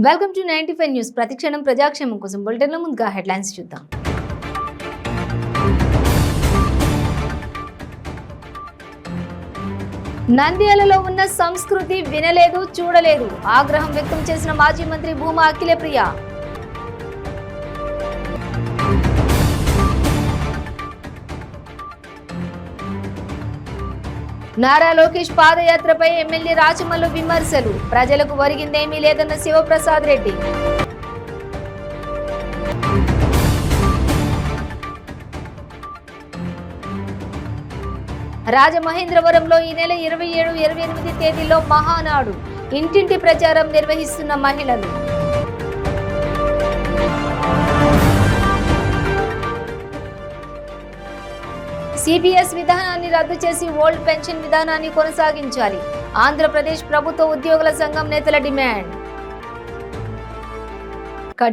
Welcome to 95 news. ప్రతిక్షణం ప్రజాక్షేమం కోసం బులెటిన్లో ముందుగా హెడ్లైన్స్ చూద్దాం. నంద్యాలలో ఉన్న సంస్కృతి వినలేదు, చూడలేదు. ఆగ్రహం వ్యక్తం చేసిన మాజీ మంత్రి భూమా అఖిలప్రియ. నారా లోకేష్ పాదయాత్రపై ఎమ్మెల్యే రాచమల్లు విమర్శలు. ప్రజలకు ఒరిగిందేమీ లేదన్న శివప్రసాద్ రెడ్డి. రాజమహేంద్రవరంలో ఈ నెల 27, 28 తేదీల్లో మహానాడు ఇంటింటి ప్రచారం నిర్వహిస్తున్న మహిళలు. సిపిఎస్ విధానాన్ని రద్దు చేసి ఓల్డ్ పెన్షన్ విధానాన్ని కొనసాగించాలి. ఆంధ్రప్రదేశ్ ప్రభుత్వ ఉద్యోగుల సంఘం నేతల డిమాండ్.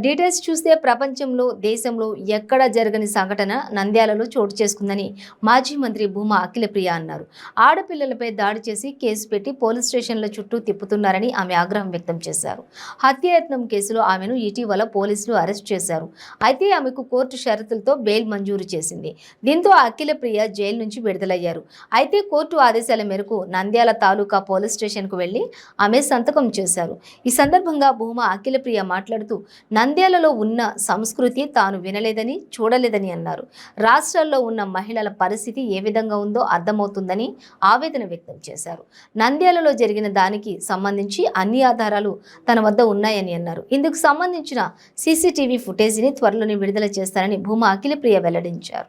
డీటెయిల్స్ చూస్తే ప్రపంచంలో దేశంలో ఎక్కడ జరగని సంఘటన నంద్యాలలో చోటు చేసుకుందని మాజీ మంత్రి భూమా అఖిలప్రియ అన్నారు. ఆడపిల్లలపై దాడి చేసి కేసు పెట్టి పోలీస్ స్టేషన్ల చుట్టూ తిప్పుతున్నారని ఆమె ఆగ్రహం వ్యక్తం చేశారు. హత్యాయత్నం కేసులో ఆమెను ఇటీవల పోలీసులు అరెస్ట్ చేశారు. అయితే ఆమెకు కోర్టు షరతులతో బెయిల్ మంజూరు చేసింది. దీంతో అఖిలప్రియ జైలు నుంచి విడుదలయ్యారు. అయితే కోర్టు ఆదేశాల మేరకు నంద్యాల తాలూకా పోలీస్ స్టేషన్కు వెళ్లి ఆమె సంతకం చేశారు. ఈ సందర్భంగా భూమా అఖిలప్రియ మాట్లాడుతూ నంద్యాలలో ఉన్న సంస్కృతి తాను వినలేదని, చూడలేదని అన్నారు. రాష్ట్రాల్లో ఉన్న మహిళల పరిస్థితి ఏ విధంగా ఉందో అర్థమవుతుందని ఆవేదన వ్యక్తం చేశారు. నంద్యాలలో జరిగిన దానికి సంబంధించి అన్ని ఆధారాలు తన వద్ద ఉన్నాయని అన్నారు. ఇందుకు సంబంధించిన సీసీటీవీ ఫుటేజీని త్వరలోనే విడుదల చేస్తారని భూమా అఖిలప్రియ వెల్లడించారు.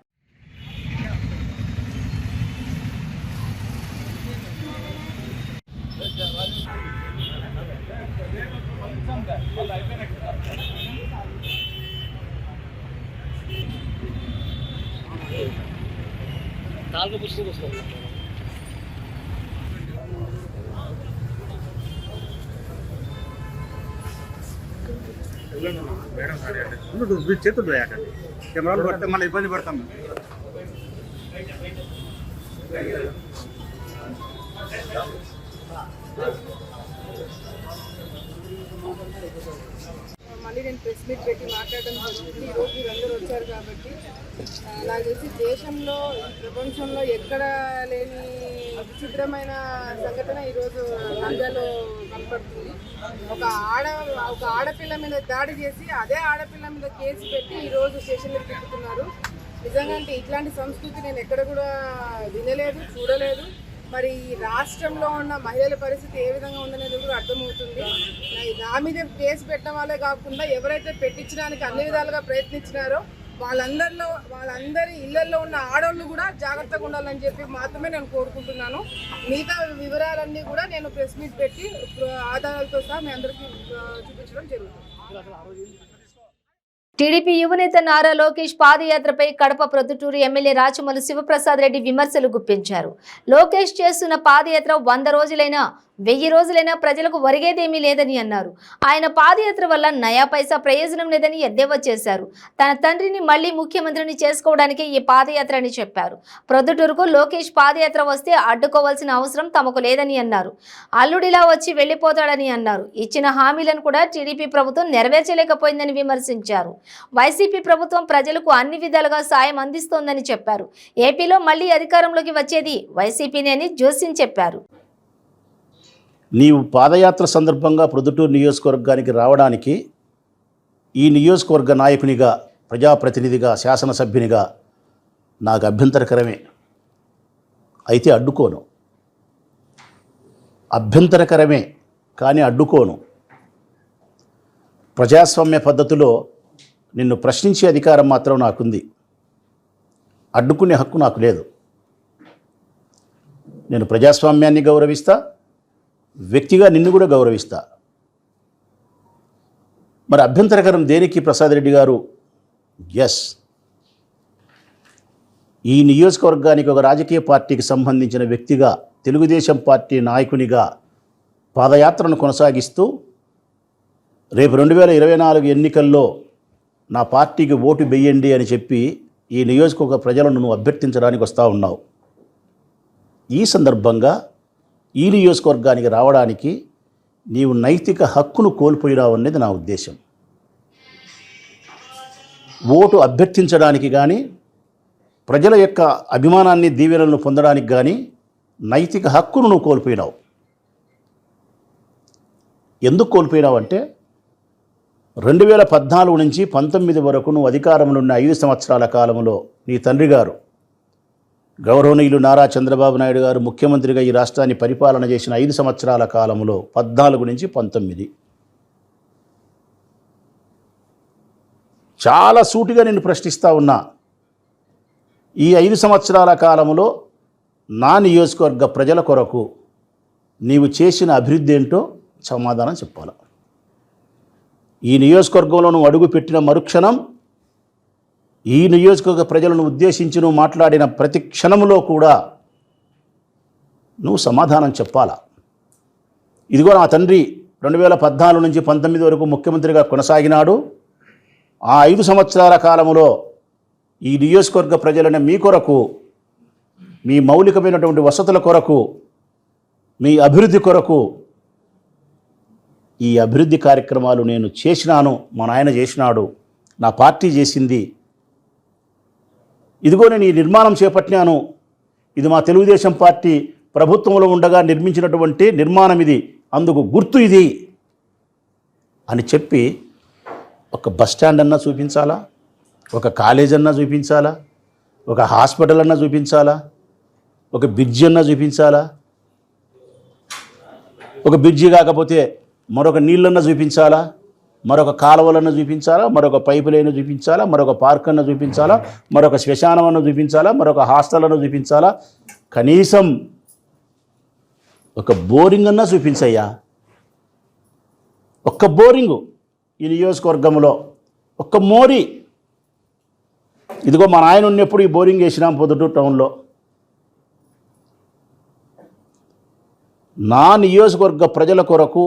నాలుగు పుస్తకం వస్తుంది. చేతులు కెమెరాలు పడితే మళ్ళీ ఇబ్బంది పడతాం. మళ్ళీ నేను ప్రెస్ మీట్ పెట్టి మాట్లాడడం జరుగుతుంది. ఈరోజు మీరందరూ వచ్చారు కాబట్టి నాకు తెలిసి దేశంలో, ప్రపంచంలో ఎక్కడ లేని విచిత్రమైన సంఘటన ఈరోజు నంద్యాలలో కనపడుతుంది. ఒక ఆడపిల్ల మీద దాడి చేసి అదే ఆడపిల్ల మీద కేసు పెట్టి ఈరోజు స్టేషన్లో తిప్పుతున్నారు. నిజంగా అంటే ఇట్లాంటి సంస్కృతి నేను ఎక్కడ కూడా వినలేదు, చూడలేదు. మరి ఈ రాష్ట్రంలో ఉన్న మహిళల పరిస్థితి ఏ విధంగా ఉందనేది కూడా అర్థమవుతుంది. నా మీద కేసు పెట్టడం వాళ్ళే కాకుండా ఎవరైతే పెట్టించడానికి అన్ని విధాలుగా ప్రయత్నించినారో వాళ్ళందరి ఇళ్లలో ఉన్న ఆడవాళ్ళు కూడా జాగ్రత్తగా ఉండాలని చెప్పి మాత్రమే నేను కోరుకుంటున్నాను. మిగతా వివరాలన్నీ కూడా నేను ప్రెస్ మీట్ పెట్టి ఆధారాలతో సహా మీ అందరికీ చూపించడం జరుగుతుంది. టీడీపీ యువనేత నారా లోకేష్ పాదయాత్రపై కడప ప్రొద్దుటూరు ఎమ్మెల్యే రాచమల్లు శివప్రసాద్ రెడ్డి విమర్శలు గుప్పించారు. లోకేష్ చేస్తున్న పాదయాత్ర 100 రోజులైనా 1000 రోజులైనా ప్రజలకు ఒరిగేదేమీ లేదని అన్నారు. ఆయన పాదయాత్ర వల్ల నయా పైసా ప్రయోజనం లేదని ఎద్దేవా చేశారు. తన తండ్రిని మళ్లీ ముఖ్యమంత్రిని చేసుకోవడానికి ఈ పాదయాత్ర అని చెప్పారు. ప్రొద్దుటూరుకు లోకేష్ పాదయాత్ర వస్తే అడ్డుకోవాల్సిన అవసరం తమకు లేదని అన్నారు. అల్లుడిలా వచ్చి వెళ్లిపోతాడని అన్నారు. ఇచ్చిన హామీలను కూడా టీడీపీ ప్రభుత్వం నెరవేర్చలేకపోయిందని విమర్శించారు. వైసీపీ ప్రభుత్వం ప్రజలకు అన్ని విధాలుగా సాయం అందిస్తోందని చెప్పారు. ఏపీలో మళ్లీ అధికారంలోకి వచ్చేది వైసీపీనే అని జోస్యం చెప్పారు. నీవు పాదయాత్ర సందర్భంగా ప్రొద్దుటూరు నియోజకవర్గానికి రావడానికి ఈ నియోజకవర్గ నాయకునిగా, ప్రజాప్రతినిధిగా, శాసనసభ్యునిగా నాకు అభ్యంతరకరమే. అయితే అడ్డుకోను. అభ్యంతరకరమే కానీ అడ్డుకోను. ప్రజాస్వామ్య పద్ధతిలో నిన్ను ప్రశ్నించే అధికారం మాత్రం నాకుంది. అడ్డుకునే హక్కు నాకు లేదు. నేను ప్రజాస్వామ్యాన్ని గౌరవిస్తా, వ్యక్తిగా నిన్ను కూడా గౌరవిస్తా. మరి అభ్యంతరకరం దేనికి ప్రసాద్ రెడ్డి గారు? ఎస్, ఈ నియోజకవర్గానికి ఒక రాజకీయ పార్టీకి సంబంధించిన వ్యక్తిగా, తెలుగుదేశం పార్టీ నాయకునిగా పాదయాత్రను కొనసాగిస్తూ రేపు 2024 ఎన్నికల్లో నా పార్టీకి ఓటు వేయండి అని చెప్పి ఈ నియోజకవర్గ ప్రజలను నువ్వు అభ్యర్థించడానికి వస్తూ ఉన్నావు. ఈ సందర్భంగా ఈ నియోజకవర్గానికి రావడానికి నీవు నైతిక హక్కును కోల్పోయినావు అనేది నా ఉద్దేశం. ఓటు అభ్యర్థించడానికి కానీ ప్రజల యొక్క అభిమానాన్ని దీవెనలను పొందడానికి కానీ నైతిక హక్కును నువ్వు కోల్పోయినావు. ఎందుకు కోల్పోయినావు అంటే 2014 నుంచి 19 వరకు నువ్వు అధికారంలో ఉన్న 5 సంవత్సరాల కాలంలో నీ తండ్రి గారు గౌరవనీయులు నారా చంద్రబాబు నాయుడు గారు ముఖ్యమంత్రిగా ఈ రాష్ట్రాన్ని పరిపాలన చేసిన 5 సంవత్సరాల కాలంలో 14 నుంచి 19 చాలా సూటిగా నేను ప్రశ్నిస్తూ ఉన్నా. ఈ 5 సంవత్సరాల కాలంలో నా నియోజకవర్గ ప్రజల కొరకు నీవు చేసిన అభివృద్ధి ఏంటో సమాధానం చెప్పాలి. ఈ నియోజకవర్గంలో నువ్వు అడుగు పెట్టిన మరుక్షణం ఈ నియోజకవర్గ ప్రజలను ఉద్దేశించి నువ్వు మాట్లాడిన ప్రతి క్షణంలో కూడా నువ్వు సమాధానం చెప్పాలా. ఇదిగో నా తండ్రి 2014 నుంచి 19 వరకు ముఖ్యమంత్రిగా కొనసాగినాడు. ఆ 5 సంవత్సరాల కాలంలో ఈ నియోజకవర్గ ప్రజలను మీ కొరకు, మీ మౌలికమైనటువంటి వసతుల కొరకు, మీ అభివృద్ధి కొరకు ఈ అభివృద్ధి కార్యక్రమాలు నేను చేసినాను, మా నాయన చేసినాడు, నా పార్టీ చేసింది. ఇదిగో నేను ఈ నిర్మాణం చేపట్టినాను, ఇది మా తెలుగుదేశం పార్టీ ప్రభుత్వంలో ఉండగా నిర్మించినటువంటి నిర్మాణం ఇది, అందుకు గుర్తు ఇది అని చెప్పి ఒక బస్ స్టాండ్ అన్నా చూపించాలా, ఒక కాలేజ్ అన్నా చూపించాలా, ఒక హాస్పిటల్ అన్నా చూపించాలా, ఒక బ్రిడ్జి అన్నా చూపించాలా, ఒక బ్రిడ్జి కాకపోతే మరొక నీళ్ళన్నా చూపించాలా, మరొక కాలువలన్నా చూపించాలా, మరొక పైపు లైన్ చూపించాలా, మరొక పార్క్ అన్న చూపించాలా, మరొక శ్మశానం అన్న చూపించాలా, మరొక హాస్టల్ అన్న చూపించాలా, కనీసం ఒక బోరింగ్ అన్నా చూపించయ్యా. ఒక్క బోరింగు ఈ నియోజకవర్గంలో, ఒక్క మోరీ. ఇదిగో మా నాయన ఉన్నప్పుడు ఈ బోరింగ్ వేసినాం పొద్దుటూరు టౌన్లో. నా నియోజకవర్గ ప్రజల కొరకు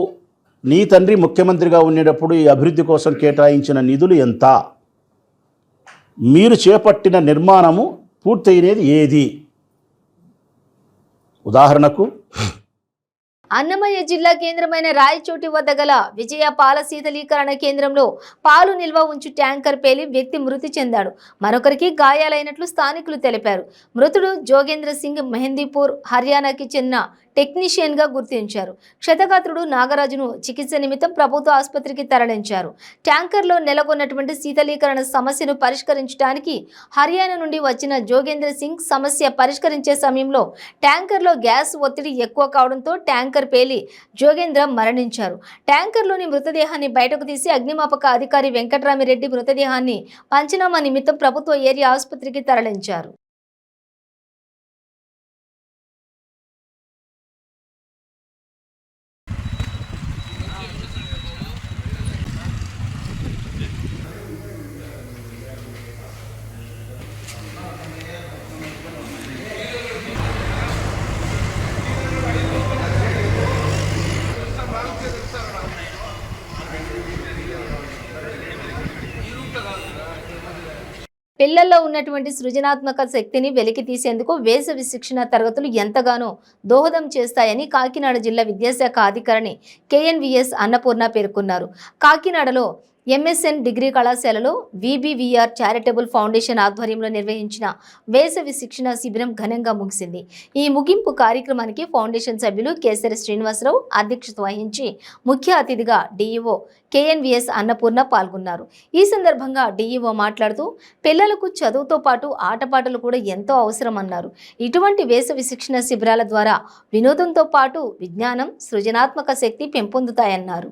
నీ తండ్రి ముఖ్యమంత్రిగా ఉండేటప్పుడు ఈ అభివృద్ధి కోసం కేటాయించిన నిధులు ఎంత, మీరు చేపట్టిన నిర్మాణము పూర్తయినది ఏది? ఉదాహరణకు అన్నమయ్య జిల్లా కేంద్రమైన రాయచోటి వద్ద గల విజయ పాల శీతలీకరణ కేంద్రంలో పాలు నిల్వ ఉంచు ట్యాంకర్ పేలి వ్యక్తి మృతి చెందాడు. మరొకరికి గాయాలైనట్లు స్థానికులు తెలిపారు. మృతుడు జోగేంద్ర సింగ్ మెహందీపూర్ హర్యానాకి చెందిన టెక్నీషియన్గా గుర్తించారు. క్షతగాత్రుడు నాగరాజును చికిత్స నిమిత్తం ప్రభుత్వ ఆసుపత్రికి తరలించారు. ట్యాంకర్లో నెలకొన్నటువంటి శీతలీకరణ సమస్యను పరిష్కరించడానికి హర్యానా నుండి వచ్చిన జోగేంద్ర సింగ్ సమస్య పరిష్కరించే సమయంలో ట్యాంకర్లో గ్యాస్ ఒత్తిడి ఎక్కువ కావడంతో ట్యాంకర్ పేలి జోగేంద్ర మరణించారు. ట్యాంకర్లోని మృతదేహాన్ని బయటకు తీసి అగ్నిమాపక అధికారి వెంకట్రామిరెడ్డి మృతదేహాన్ని పంచనామా నిమిత్తం ప్రభుత్వ ఏరియా ఆసుపత్రికి తరలించారు. పిల్లల్లో ఉన్నటువంటి సృజనాత్మక శక్తిని వెలికి తీసేందుకు వేసవి శిక్షణ తరగతులు ఎంతగానో దోహదం చేస్తాయని కాకినాడ జిల్లా విద్యాశాఖ అధికారిని కేఎన్విఎస్ అన్నపూర్ణ పేర్కొన్నారు. కాకినాడలో ఎంఎస్ఎన్ డిగ్రీ కళాశాలలో విబివిఆర్ చారిటబుల్ ఫౌండేషన్ ఆధ్వర్యంలో నిర్వహించిన వేసవి శిక్షణ శిబిరం ఘనంగా ముగిసింది. ఈ ముగింపు కార్యక్రమానికి ఫౌండేషన్ సభ్యులు కేసరి శ్రీనివాసరావు అధ్యక్షత వహించి ముఖ్య అతిథిగా డిఈఓ కేఎన్విఎస్ అన్నపూర్ణ పాల్గొన్నారు. ఈ సందర్భంగా డిఈఓ మాట్లాడుతూ పిల్లలకు చదువుతో పాటు ఆటపాటలు కూడా ఎంతో అవసరమన్నారు. ఇటువంటి వేసవి శిక్షణ శిబిరాల ద్వారా వినోదంతో పాటు విజ్ఞానం, సృజనాత్మక శక్తి పెంపొందుతాయన్నారు.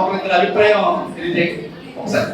ఒకరిద్దరు అభిప్రాయం ఒకసారి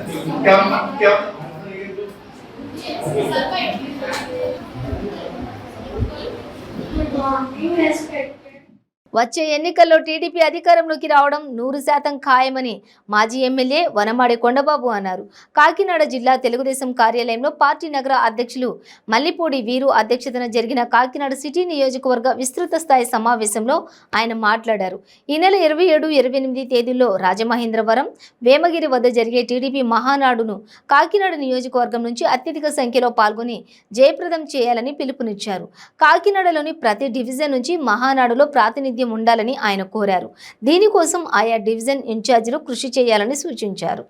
వచ్చే ఎన్నికల్లో టీడీపీ అధికారంలోకి రావడం 100% ఖాయమని మాజీ ఎమ్మెల్యే వనమాడి కొండబాబు అన్నారు. కాకినాడ జిల్లా తెలుగుదేశం కార్యాలయంలో పార్టీ నగర అధ్యక్షులు మల్లిపూడి వీరు అధ్యక్షతన జరిగిన కాకినాడ సిటీ నియోజకవర్గ విస్తృత స్థాయి సమావేశంలో ఆయన మాట్లాడారు. ఈ నెల 27, 28 తేదీల్లో రాజమహేంద్రవరం, వేమగిరి వద్ద జరిగే టీడీపీ మహానాడును కాకినాడ నియోజకవర్గం నుంచి అత్యధిక సంఖ్యలో పాల్గొని జయప్రదం చేయాలని పిలుపునిచ్చారు. కాకినాడలోని ప్రతి డివిజన్ నుంచి మహానాడులో ప్రాతినిధ్యం ఉండాలని ఆయన కోరారు. దీనికోసం ఆయా డివిజన్ ఇన్ఛార్జీలు కృషి చేయాలని సూచించారు.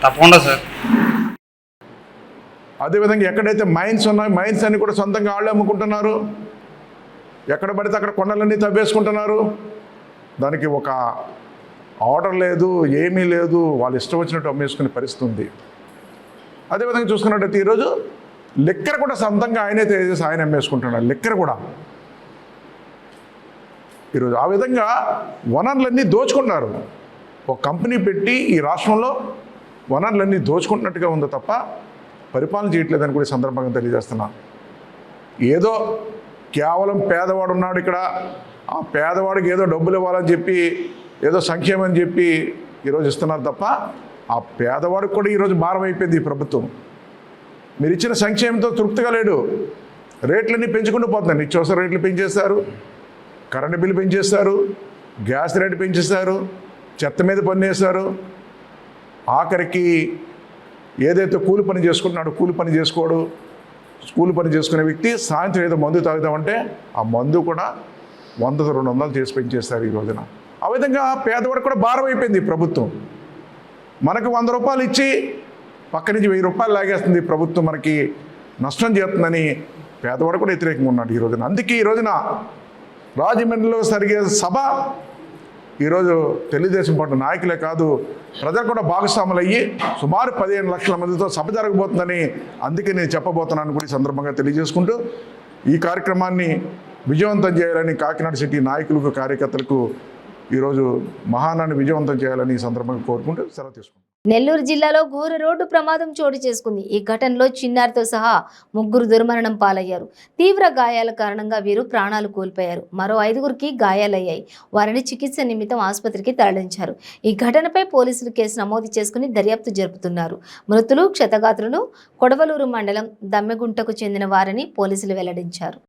తప్పకుండా సార్. అదేవిధంగా ఎక్కడైతే మైన్స్ ఉన్నాయో మైన్స్ అన్ని కూడా సొంతంగా వాళ్ళే అమ్ముకుంటున్నారు. ఎక్కడ పడితే అక్కడ కొండలన్నీ తవ్వేసుకుంటున్నారు. దానికి ఒక ఆర్డర్ లేదు, ఏమీ లేదు, వాళ్ళు ఇష్టం వచ్చినట్టు అమ్మేసుకునే పరిస్థితి ఉంది. అదేవిధంగా చూసుకున్నట్టయితే ఈరోజు లిక్కర్ కూడా సొంతంగా ఆయనే తయారు చేసి ఆయన అమ్మేసుకుంటున్నారు. లిక్కర్ కూడా ఈరోజు ఆ విధంగా వనరులన్నీ దోచుకుంటున్నారు. ఒక కంపెనీ పెట్టి ఈ రాష్ట్రంలో వనరులన్నీ దోచుకుంటున్నట్టుగా ఉందో తప్ప పరిపాలన చేయట్లేదని కూడా సందర్భంగా తెలియజేస్తున్నాను. ఏదో కేవలం పేదవాడు ఉన్నాడు ఇక్కడ, ఆ పేదవాడికి ఏదో డబ్బులు ఇవ్వాలని చెప్పి, ఏదో సంక్షేమం అని చెప్పి ఈరోజు ఇస్తున్నారు తప్ప ఆ పేదవాడికి కూడా ఈరోజు భారం అయిపోయింది ఈ ప్రభుత్వం. మీరు ఇచ్చిన సంక్షేమంతో తృప్తిగా లేడు. రేట్లన్నీ పెంచుకుంటూ పోతున్నాయి. నిత్యావసర రేట్లు పెంచేస్తారు, కరెంటు బిల్లు పెంచేస్తారు, గ్యాస్ రేటు పెంచేస్తారు, చెత్త మీద పన్ను వేస్తారు. ఆఖరికి ఏదైతే కూలి పని చేసుకుంటున్నాడో కూలి పని చేసుకోడు. కూలి పని చేసుకునే వ్యక్తి సాయంత్రం ఏదో మందు తాగుతామంటే ఆ మందు కూడా 100-200 చేసి పెంచేస్తారు ఈ రోజున. ఆ విధంగా పేదవాడికి కూడా భారం అయిపోయింది ఈ ప్రభుత్వం. మనకు 100 రూపాయలు ఇచ్చి పక్క నుంచి 1000 రూపాయలు లాగేస్తుంది ఈ ప్రభుత్వం, మనకి నష్టం చేస్తుందని పేదవాడు కూడా వ్యతిరేకంగా ఉన్నాడు ఈ రోజున. అందుకే ఈ రోజున రాజమండ్రిలో జరిగే సభ ఈరోజు తెలుగుదేశం పార్టీ నాయకులే కాదు ప్రజలు కూడా భాగస్వాములు అయ్యి సుమారు 15 లక్షల మందితో సభ జరగబోతుందని అందుకే నేను చెప్పబోతున్నాను కూడా ఈ సందర్భంగా తెలియజేసుకుంటూ ఈ కార్యక్రమాన్ని విజయవంతం చేయాలని కాకినాడ సిటీ నాయకులకు, కార్యకర్తలకు ఈరోజు మహానాన్ని విజయవంతం చేయాలని ఈ సందర్భంగా కోరుకుంటూ సెలవు తీసుకుంటాను. నెల్లూరు జిల్లాలో ఘోర రోడ్డు ప్రమాదం చోటు చేసుకుంది. ఈ ఘటనలో చిన్నారితో సహా 3 దుర్మరణం పాలయ్యారు. తీవ్ర గాయాల కారణంగా వీరు ప్రాణాలు కోల్పోయారు. మరో 5గురికి గాయాలయ్యాయి. వారిని చికిత్స నిమిత్తం ఆసుపత్రికి తరలించారు. ఈ ఘటనపై పోలీసులు కేసు నమోదు చేసుకుని దర్యాప్తు జరుపుతున్నారు. మృతులు, క్షతగాత్రులు కొడవలూరు మండలం దమ్మెగుంటకు చెందిన వారని పోలీసులు వెల్లడించారు.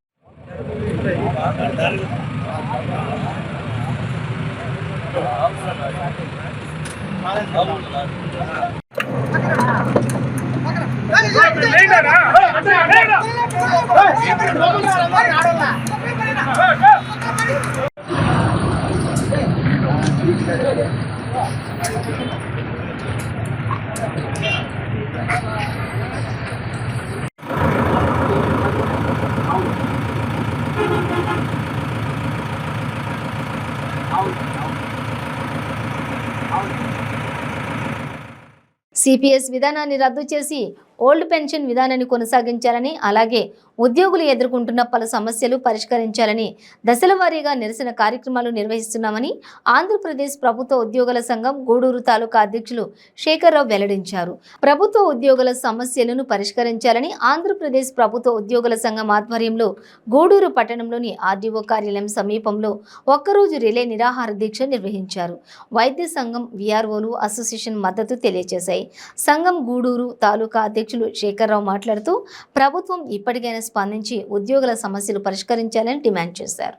సిపిఎస్ విధానాన్ని రద్దు చేసి ఓల్డ్ పెన్షన్ విధానాన్ని కొనసాగించాలని, అలాగే ఉద్యోగులు ఎదుర్కొంటున్న పలు సమస్యలు పరిష్కరించాలని దశల వారీగా నిరసన కార్యక్రమాలు నిర్వహిస్తున్నామని ఆంధ్రప్రదేశ్ ప్రభుత్వ ఉద్యోగుల సంఘం గూడూరు తాలూకా అధ్యక్షులు శేఖర్రావు వెల్లడించారు. ప్రభుత్వ ఉద్యోగుల సమస్యలను పరిష్కరించాలని ఆంధ్రప్రదేశ్ ప్రభుత్వ ఉద్యోగుల సంఘం ఆధ్వర్యంలో గూడూరు పట్టణంలోని ఆర్డీఓ కార్యాలయం సమీపంలో ఒక్కరోజు రిలే నిరాహార దీక్ష నిర్వహించారు. వైద్య సంఘం, విఆర్ఓలు అసోసియేషన్ మద్దతు తెలియజేశాయి. సంఘం గూడూరు తాలూకా అధ్యక్షులు శేఖర్రావు మాట్లాడుతూ ప్రభుత్వం ఇప్పటికైనా స్పందించి ఉద్యోగుల సమస్యలు పరిష్కరించాలని డిమాండ్ చేశారు.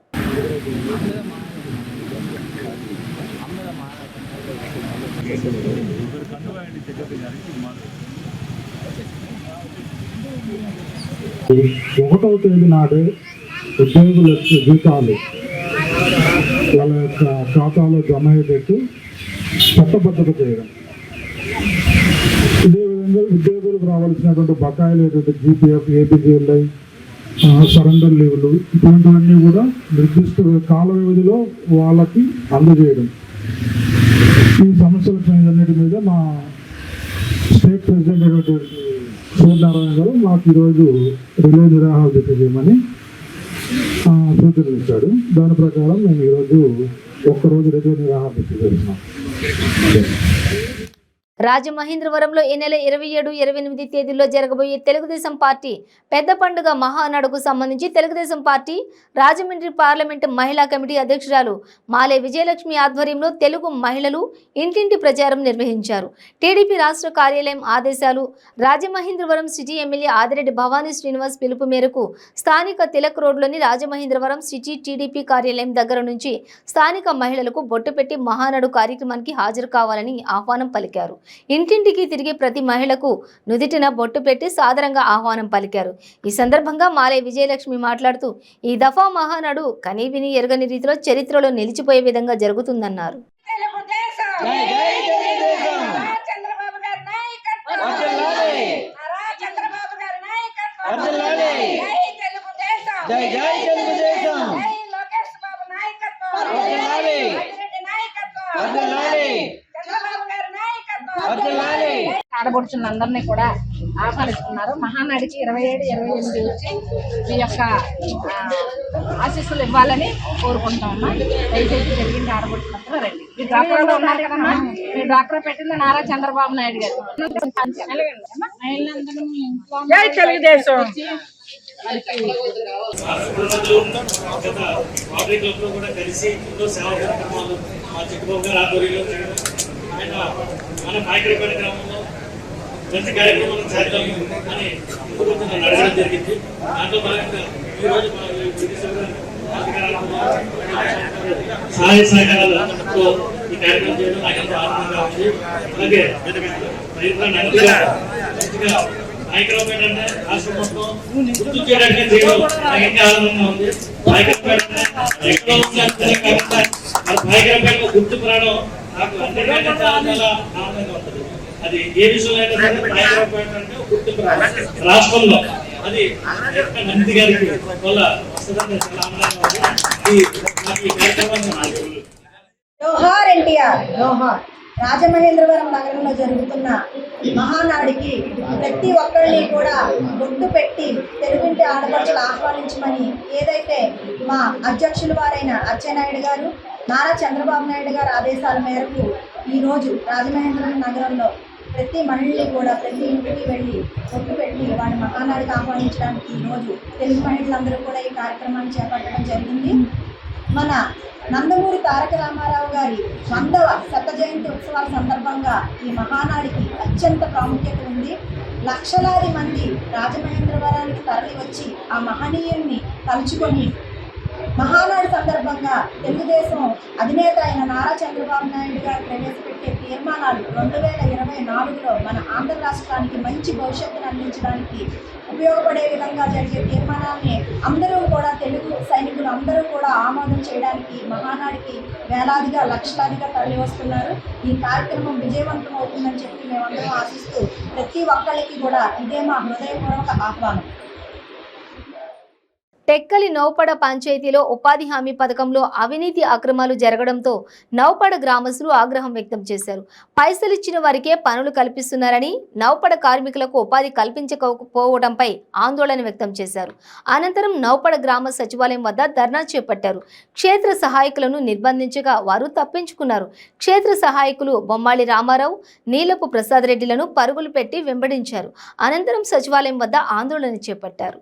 ఒకటవ తేదీ నాడు ఉద్యోగుల జీతాలు వాళ్ళ యొక్క ఖాతాలో జమ అయ్యేటట్టు చట్టబద్ధత చేయడం. ఇదే విధంగా ఉద్యోగులకు రావాల్సినటువంటి బకాయిలు జీపీఎఫ్, ఏపీజీఎల్ఐ, సరెండర్ లీవులు ఇటువంటివన్నీ కూడా నిర్దిష్ట కాల వ్యవధిలో వాళ్ళకి అందజేయడం. ఈ సమస్యలన్నిటి మీద మా స్టేట్ ప్రెసిడెంట్ అయినటువంటి సూర్యనారాయణ గారు మాకు ఈరోజు రిలే నిరాహార దీక్ష చేయమని సూచనలు ఇచ్చాడు. దాని ప్రకారం మేము ఈరోజు ఒక్కరోజు రిలే నిరాహార దీక్ష చేస్తున్నాం. రాజమహేంద్రవరంలో ఈ నెల 27, 28 తేదీల్లో జరగబోయే తెలుగుదేశం పార్టీ పెద్ద పండుగ మహానాడుకు సంబంధించి తెలుగుదేశం పార్టీ రాజమండ్రి పార్లమెంటు మహిళా కమిటీ అధ్యక్షురాలు మాలే విజయలక్ష్మి ఆధ్వర్యంలో తెలుగు మహిళలు ఇంటింటి ప్రచారం నిర్వహించారు. టీడీపీ రాష్ట్ర కార్యాలయం ఆదేశాలు, రాజమహేంద్రవరం సిటీ ఎమ్మెల్యే ఆదిరెడ్డి భవానీ శ్రీనివాస్ పిలుపు మేరకు స్థానిక తిలక్ రోడ్లోని రాజమహేంద్రవరం సిటీ టీడీపీ కార్యాలయం దగ్గర నుంచి స్థానిక మహిళలకు బొట్టు పెట్టి మహానాడు కార్యక్రమానికి హాజరు కావాలని ఆహ్వానం పలికారు. ఇంటింటికి తిరిగి ప్రతి మహిళకు నుదిటిన బొట్టు పెట్టి సాదరంగా ఆహ్వానం పలికారు. ఈ సందర్భంగా మాలే విజయలక్ష్మి మాట్లాడుతూ ఈ దఫా మహానాడు కనీవిని ఎరగని రీతిలో చరిత్రలో నిలిచిపోయే విధంగా జరుగుతుందన్నారు. ఆడబడుచులందరినీ కూడా ఆహ్వానిస్తున్నారు. మహానాడికి 27, 28 వచ్చి మీ యొక్క ఆశీస్సులు ఇవ్వాలని కోరుకుంటామమ్మా. దయచేసి జరిగింది ఆడబడుచులందరూ రండి. మీ డాక్టర్లో ఉన్నారు కదమ్మా, మీ డాక్టర్ పెట్టింది నారా చంద్రబాబు నాయుడు గారు. జై తెలుగుదేశం. మన కాయకరపల్లి గ్రామంలో మంచి కార్యక్రమాలు చేద్దాం అని నడవడం జరిగింది. దాంట్లో భాగంగా ఈరోజు సహాయ సహకారాలతో ఈ కార్యక్రమం చేయడం నాకు ఎంతో ఆనందంగా ఉంది. అలాగే మంచిగా కార్యక్రమం ఏంటంటే రాష్ట్రం మొత్తం గుర్తు చేయడానికి చేయడం నాకు ఇంకా ఆనందంగా ఉంది. కార్యక్రమం గుర్తు రావడం నాకు అన్నిటికంటే చాలా ఆనందంగా ఉంటుంది. అది ఏ విషయంలో అయినా సరే గుర్తింపు రాష్ట్రంలో అది నంది గారికి వల్ల వస్తుందని చాలా ఆనందంగా ఉంది. ఈ కార్యక్రమాన్ని జోహార్ ఎన్టీఆర్, జోహార్. రాజమహేంద్రవరం నగరంలో జరుగుతున్న మహానాడికి ప్రతి ఒక్కరిని కూడా గుర్తు పెట్టి తెలుగుంటి ఆడపడుచులు ఆహ్వానించమని ఏదైతే మా అధ్యక్షులు వారైన అచ్చెన్నాయుడు గారు, నారా చంద్రబాబు నాయుడు గారు ఆదేశాల మేరకు ఈరోజు రాజమహేంద్రవరం నగరంలో ప్రతి మహిళని కూడా ప్రతి ఇంటికి వెళ్ళి గుర్తు పెట్టి వాడి మహానాడికి ఆహ్వానించడానికి ఈరోజు తెలుగు మహిళలందరూ కూడా ఈ కార్యక్రమాన్ని చేపట్టడం జరిగింది. మన నందమూరి తారక రామారావు గారి 100వ శత జయంతి ఉత్సవాల సందర్భంగా ఈ మహానాడికి అత్యంత ప్రాముఖ్యత ఉంది. లక్షలాది మంది రాజమహేంద్రవరానికి తరలి వచ్చి ఆ మహనీయుల్ని తలుచుకొని మహానాడు సందర్భంగా తెలుగుదేశం అధినేత అయిన నారా చంద్రబాబు నాయుడు గారు ప్రవేశపెట్టే తీర్మానాలు 2024లో మన ఆంధ్ర రాష్ట్రానికి మంచి భవిష్యత్తును అందించడానికి ఉపయోగపడే విధంగా జరిగే తీర్మానాన్ని అందరూ కూడా తెలుగు సైనికులు అందరూ కూడా ఆమోదం చేయడానికి మహానాడికి వేలాదిగా లక్షలాదిగా తరలి వస్తున్నారు. ఈ కార్యక్రమం విజయవంతం అవుతుందని చెప్పి మేమందరం ఆశిస్తూ ప్రతి ఒక్కరికి కూడా ఇదే మా హృదయపూర్వక ఆహ్వానం. టెక్కలి నౌపడ పంచాయతీలో ఉపాధి హామీ పథకంలో అవినీతి అక్రమాలు జరగడంతో నౌపడ గ్రామస్తులు ఆగ్రహం వ్యక్తం చేశారు. పైసలు ఇచ్చిన వారికే పనులు కల్పిస్తున్నారని, నౌపడ కార్మికులకు ఉపాధి కల్పించకపోవడంపై ఆందోళన వ్యక్తం చేశారు. అనంతరం నౌపడ గ్రామ సచివాలయం వద్ద ధర్నా చేపట్టారు. క్షేత్ర సహాయకులను నిర్బంధించగా వారు తప్పించుకున్నారు. క్షేత్ర సహాయకులు బొమ్మాళి రామారావు, నీలపు ప్రసాద్ రెడ్డిలను పరుగులు పెట్టి వెంబడించారు. అనంతరం సచివాలయం వద్ద ఆందోళన చేపట్టారు.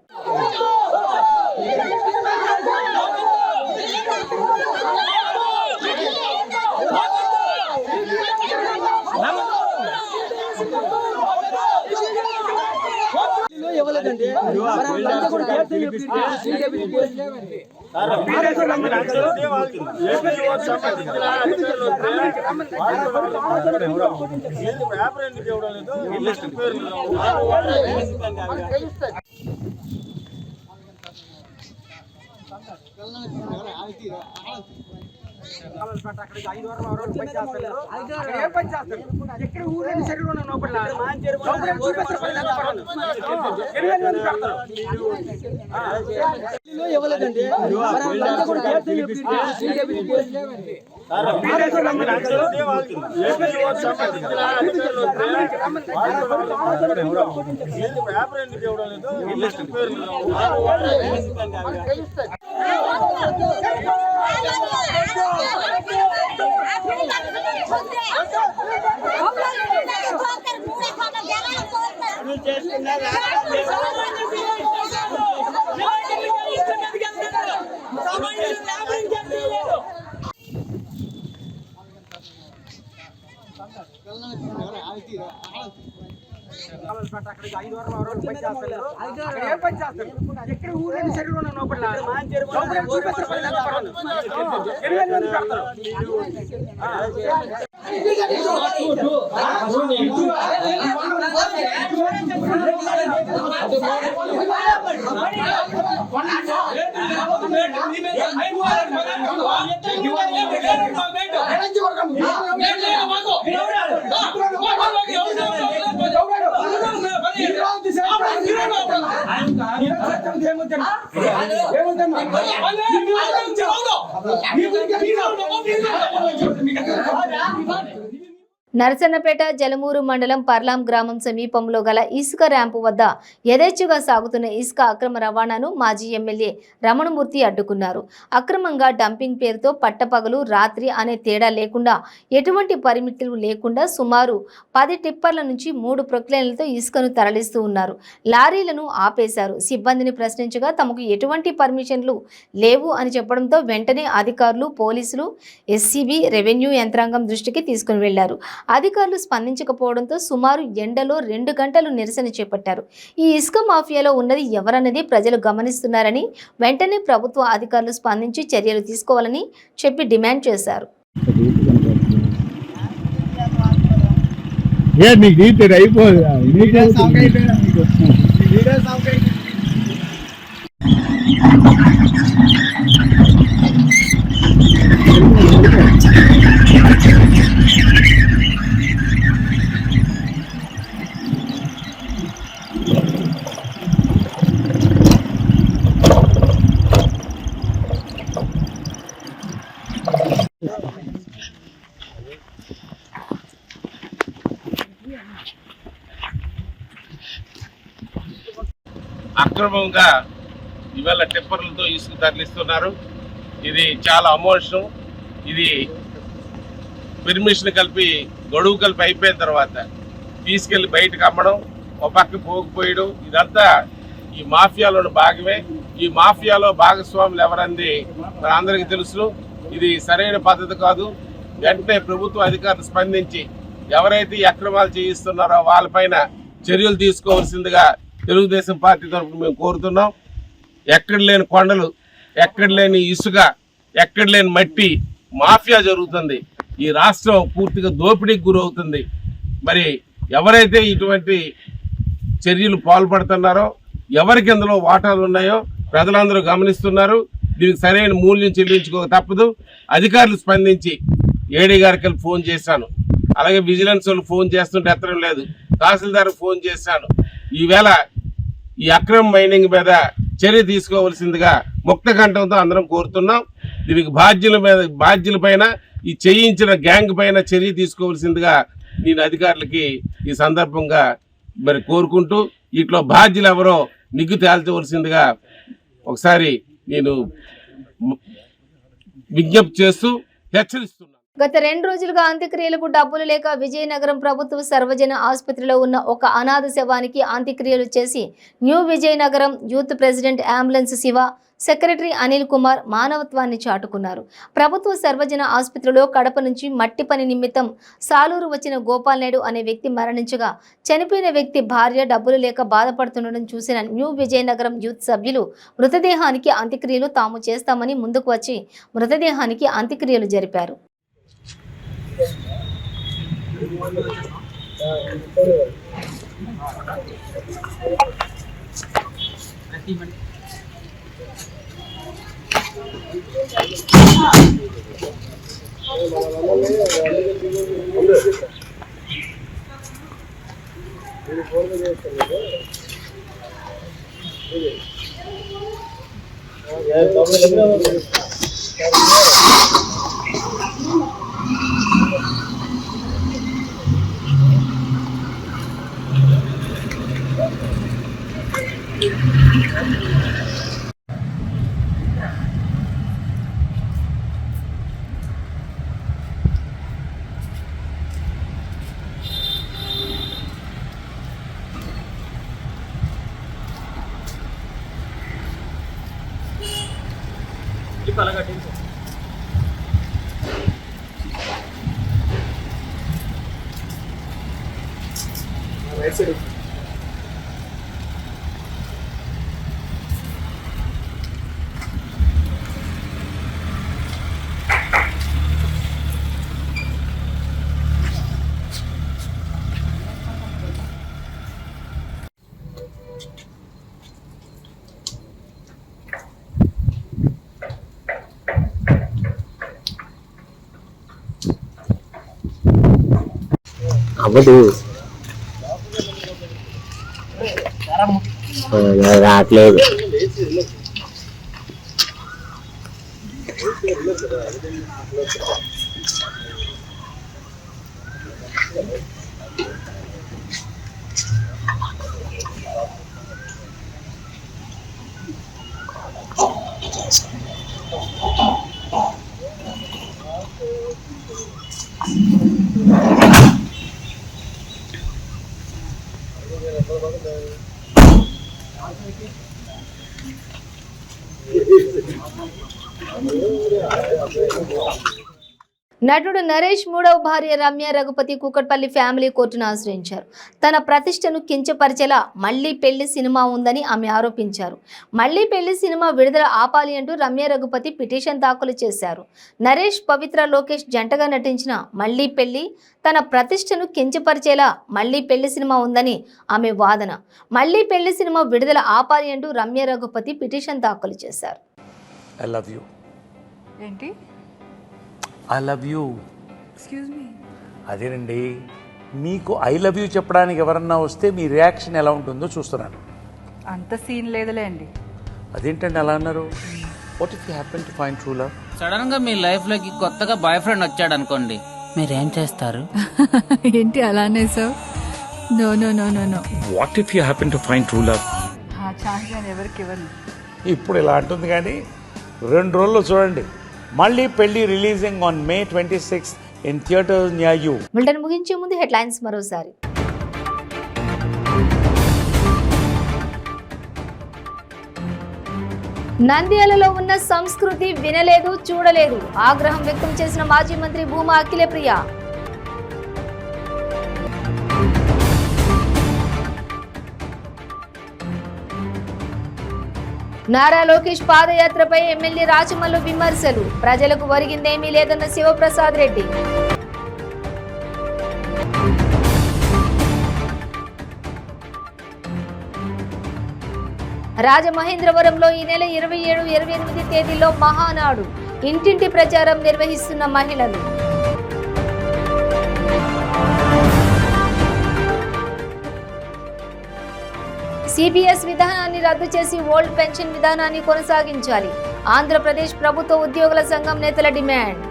నరసన్నపేట జలమూరు మండలం పర్లాం గ్రామం సమీపంలో గల ఇసుక ర్యాంపు వద్ద యథేచ్ఛగా సాగుతున్న ఇసుక అక్రమ రవాణాను మాజీ ఎమ్మెల్యే రమణమూర్తి అడ్డుకున్నారు. అక్రమంగా డంపింగ్ పేరుతో పట్టపగలు రాత్రి అనే తేడా లేకుండా ఎటువంటి పరిమితులు లేకుండా సుమారు 10 టిప్పర్ల నుంచి 3 ప్రొక్లైన్లతో ఇసుకను తరలిస్తూ ఉన్నారు. లారీలను ఆపేశారు. సిబ్బందిని ప్రశ్నించగా తమకు ఎటువంటి పర్మిషన్లు లేవు అని చెప్పడంతో వెంటనే అధికారులు, పోలీసులు, ఎస్సీబీ, రెవెన్యూ యంత్రాంగం దృష్టికి తీసుకుని వెళ్లారు. అధికారులు స్పందించకపోవడంతో సుమారు ఎండలో 2 గంటలు నిరసన చేపట్టారు. ఈ ఇసుక మాఫియాలో ఉన్నది ఎవరన్నది ప్రజలు గమనిస్తున్నారని వెంటనే ప్రభుత్వ అధికారులు స్పందించి చర్యలు తీసుకోవాలని చెప్పి డిమాండ్ చేశారు. అక్రమంగా ఇవాళ టిప్పర్లతో ఇసుక తరలిస్తున్నారు. ఇది చాలా అమోషం. ఇది పర్మిషన్ కలిపి గడువు కలిపి అయిపోయిన తర్వాత తీసుకెళ్లి బయటకు అమ్మడం, ఒక పక్క పోకపోయడం, ఇదంతా ఈ మాఫియాలో భాగమే. ఈ మాఫియాలో భాగస్వాములు ఎవరంది మన అందరికీ తెలుసు. ఇది సరైన పద్ధతి కాదు. వెంటనే ప్రభుత్వ అధికారులు స్పందించి ఎవరైతే ఈ అక్రమాలు చేయిస్తున్నారో వాళ్ళపైన చర్యలు తీసుకోవాల్సిందిగా తెలుగుదేశం పార్టీ తరఫున మేము కోరుతున్నాం. ఎక్కడ లేని కొండలు, ఎక్కడ లేని ఇసుక, ఎక్కడ లేని మట్టి మాఫియా జరుగుతుంది. ఈ రాష్ట్రం పూర్తిగా దోపిడీకి గురవుతుంది. మరి ఎవరైతే ఇటువంటి చర్యలు పాల్పడుతున్నారో, ఎవరికి ఇందులో వాటాలు ఉన్నాయో ప్రజలందరూ గమనిస్తున్నారు. దీనికి సరైన మూల్యం చెల్లించుకోక తప్పదు. అధికారులు స్పందించి ఏడీ గారికి ఫోన్ చేశాను, అలాగే విజిలెన్స్ వాళ్ళు ఫోన్ చేస్తుంటే ఎత్తడం లేదు. తహసీల్దార్కి ఫోన్ చేశాను. ఈవేళ ఈ అక్రమ మైనింగ్ మీద చర్య తీసుకోవాల్సిందిగా ముక్త కంఠంతో అందరం కోరుతున్నాం. దీనికి బాధ్యుల పైన, ఈ చేయించిన గ్యాంగ్ పైన చర్య తీసుకోవాల్సిందిగా నేను అధికారులకి ఈ సందర్భంగా మరి కోరుకుంటూ, ఇట్లా బాధ్యులు ఎవరో నిగ్గు తేల్చవలసిందిగా ఒకసారి నేను విజ్ఞప్తి చేస్తూ హెచ్చరిస్తున్నాను. గత 2 రోజులుగా అంత్యక్రియలకు డబ్బులు లేక విజయనగరం ప్రభుత్వ సర్వజన ఆసుపత్రిలో ఉన్న ఒక అనాథ శవానికి అంత్యక్రియలు చేసి new Vizianagaram youth president ambulance Shiva, secretary Anil Kumar మానవత్వాన్ని చాటుకున్నారు. ప్రభుత్వ సర్వజన ఆసుపత్రిలో కడప నుంచి మట్టి పని నిమిత్తం సాలూరు వచ్చిన గోపాల్ నాయుడు అనే వ్యక్తి మరణించగా చనిపోయిన వ్యక్తి భార్య డబ్బులు లేక బాధపడుతుండడం చూసిన న్యూ విజయనగరం యూత్ సభ్యులు మృతదేహానికి అంత్యక్రియలు తాము చేస్తామని ముందుకు వచ్చి మృతదేహానికి అంత్యక్రియలు జరిపారు. అవ్వదు రావట్లేదు. నటుడు నరేష్ మూడవ భార్య రమ్య రఘుపతి కూకట్పల్లి ఫ్యామిలీ కోర్టును ఆశ్రయించారు. తన ప్రతిష్టను కించపరిచేలా మళ్లీ పెళ్లి సినిమా ఉందని ఆమె ఆరోపించారు. మళ్లీ పెళ్లి సినిమా విడుదల ఆపాలి అంటూ రమ్య రఘుపతి పిటిషన్ దాఖలు చేశారు. నరేష్ పవిత్ర లోకేష్ జంటగా నటించిన మళ్లీ పెళ్లి తన ప్రతిష్టను కించపరిచేలా మళ్లీ పెళ్లి సినిమా ఉందని ఆమె వాదన. మళ్లీ పెళ్లి సినిమా విడుదల ఆపాలి అంటూ రమ్య రఘుపతి పిటిషన్ దాఖలు చేశారు. I love you. ఏంటి? I love you. Excuse me. అదేనండి, మీకు ఐ లవ్ యూ చెప్పడానికి ఎవరన్నా వస్తే మీ రియాక్షన్ ఎలా ఉంటుందో చూస్తున్నాను. అంత సీన్ లేదులే అండి. అదేంటండి అలా అన్నారు? What if you happen to find true love? Sudden గా మీ లైఫ్ లోకి కొత్తగా బాయ్ ఫ్రెండ్ వచ్చాడు అనుకోండి, మీరేం చేస్తారు? ఏంటి అలానే sir? No no no no no. What if you happen to find true love? ఆ ఛాన్స్ నేను ఎవరికి ఇవ్వను. ఇప్పుడు ఇలా అంటుంది కానీ 2 రోజుల్లో చూడండి, మళ్ళీ పెళ్లి releasing on May 26 in theatres near you. Bulletin ముగించే ముందు హెడ్లైన్స్ మరోసారి. నంద్యాలలో ఉన్న సంస్కృతి వినలేదు, చూడలేదు. ఆగ్రహం వ్యక్తం చేసిన మాజీ మంత్రి భూమా అఖిలప్రియ. నారా లోకేష్ పాదయాత్రపై ఎమ్మెల్యే రాచమల్లు విమర్శలు. ప్రజలకు ఒరిగిందేమీ లేదన్న శివప్రసాద్ రెడ్డి. రాజమహేంద్రవరంలో ఈ నెల 27, 28 తేదీల్లో మహానాడు ఇంటింటి ప్రచారం నిర్వహిస్తున్న మహిళలు. సిపిఎస్ విధానాన్ని రద్దు చేసి ఓల్డ్ పెన్షన్ విధానాన్ని కొనసాగించాలి. ఆంధ్రప్రదేశ్ ప్రభుత్వ ఉద్యోగుల సంఘం నేతల డిమాండ్.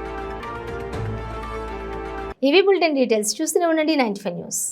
ఇవి బులెటిన్ డీటెయిల్స్. చూస్తూనే ఉండండి 95 న్యూస్.